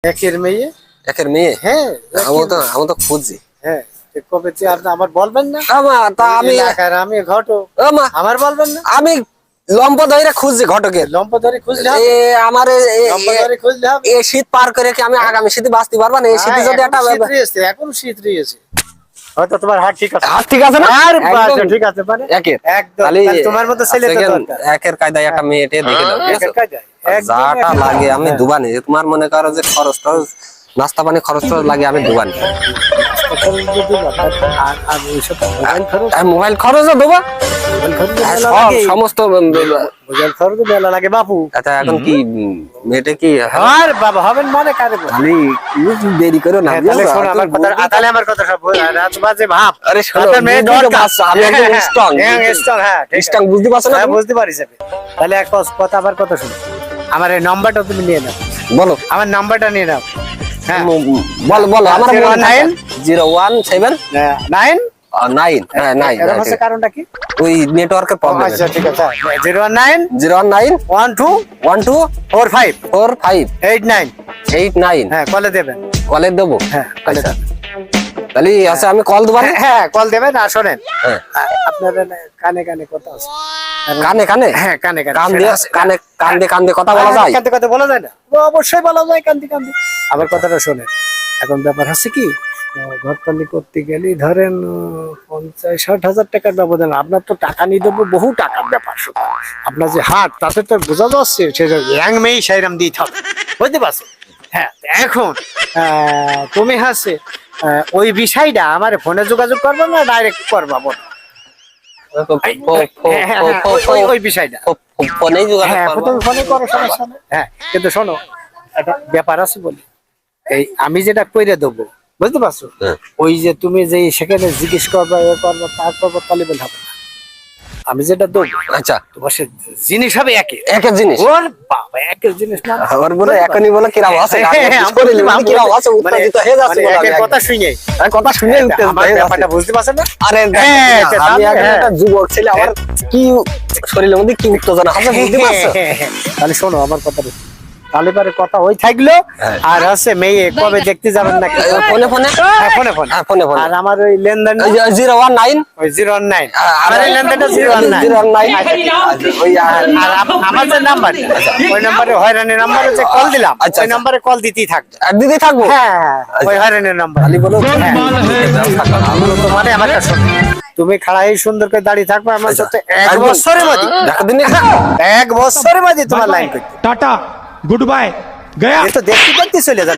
একের মেয়ে। একের মেয়ে? হ্যাঁ, আমি তো খুঁজছি। হ্যাঁ, কবে আপনি আমার বলবেন না? আমি আমি ঘটক, আমার বলবেন না? আমি লম্বা ধরে খুঁজছি ঘটকের। লম্বা ধরে খুঁজলে আমার লম্বা ধরে খুঁজলে হবে। এই শীত পার করে কি আমি আগামী শীতে বাঁচতে পারবো না? এই শীতে যদি একটা এখন শীত রয়েছে, হয়তো তোমার হাত ঠিক আছে। হাত ঠিক আছে না? ঠিক আছে, মানে একের একদম তোমার মতো ছেলে তো দরকার। একের কায়দায় একটা মেয়েটে দেখে দাও, ঠিক আছে? একদম যাটা লাগে আমি দুবানি। তোমার মনে করো যে খরচ টরচ, নাস্তা পানি খরচ টরচ লাগে আমি দুবানি। মোবাইল খরচও দেবো, সমস্ত মোবাইল খরচ মেলা লাগে বাপু। আচ্ছা, এখন কি মেয়েটা কি আর বাবা হবেন মানে কারে আমি দেরি করো না? তাহলে আমার কথা সব রাত বাজে ভাব। আরে শোনো, মেয়ে দরকার, আমি একদম স্ট্রং স্ট্রং। হ্যাঁ, স্ট্রং, বুঝতে পারছো না? বুঝতে পারিস। তাহলে এক কথা, আবার কথা শুনো। আমার এই নাম্বারটা তুমি নিয়ে নাও। বলো, আমার নাম্বারটা নিয়ে নাও। হ্যাঁ, বলো বলো। আমার 019 কারণটা কি? ওই নেটওয়ার্কের প্রবলেম। আচ্ছা, ঠিক আছে। 019 12 45 89। হ্যাঁ, কলে দেবেন। কলে দেবো? হ্যাঁ, কলে দেবেন। তাহলে আচ্ছা, আমি কল দেবো। হ্যাঁ, কল দেবেন। আর শোনেন, আপনার কানে কানে কথা আছে। কানে কানে? হ্যাঁ, কানে কানে কান্দে কথা বলা যায়? কান্দে কথা বলা যায় না? অবশ্যই বলা যায়, কান্দি কান্দি। আমার কথাটা শোনেন। এখন ব্যাপার আছে কি, ঘরতালি করতে গেলে ধরেন 50-60 হাজার টাকার ব্যবধান। আপনার তো টাকা নিয়ে দেবো, বহু টাকার ব্যাপার। আপনার যে হাট, তাতে তো বোঝা যাচ্ছে সে ইয়াং মেয়ে সেইরাম দিতে হবে, বুঝতে পারছো? হ্যাঁ, এখন তুমি হাসে ওই বিষয়টা আমার ফোনে যোগাযোগ করবো না ডাইরেক্ট করবা? বল ওই বিষয়টা ফোনে ফোনে করো, সমস্যা নেই। হ্যাঁ, কিন্তু শোনো, একটা ব্যাপার আছে বলি, এই আমি যেটা কইরে দেবো, বুঝতে পারছো? ওই যে তুমি যে সেখানে জিজ্ঞেস করবা, এ করবা, তার করবা, তাহলে বলে হবে না। আমি যেটা দেবো, আচ্ছা, তোমার সে জিনিস হবে একের জিনিস। ওর বাবা, একের জিনিস না। আবার বলে এখনই বলে কিরাম আছে, কথা শুনে আমার ব্যাপারটা বুঝতে পারছেন না? আরে আমি একটা যুবক ছেলে, আমার কি শরীরের মধ্যে কি উত্তেজনা আছে, বুঝতে পারছো? তাহলে শোনো আমার কথাটা, তাহলে পরে কথা ওই থাকলো। আর আছে মেয়ে কবে দেখতে যাবেন নাকি? ফোনে ফোনে ফোনে। আর আমার ওই লেনদেন 019 আমার এই লেনদেনটা 019। আর আমার যে নাম্বার, ওই নাম্বারে হয়রানির নাম্বারে যে কল দিলাম, ওই নাম্বারে কল দিতেই থাকবো। হ্যাঁ, ওই হয়রানির নাম্বার। মানে আমার কাছে তুমি খাড়াই সুন্দর করে দাঁড়িয়ে থাকবে আমার সাথে 1 বছরের মধ্যে। 1 বছরের মধ্যে তোমার লাইন করতে। टाटा गुड बाय गया। ये तो देखते देखते चले जाते।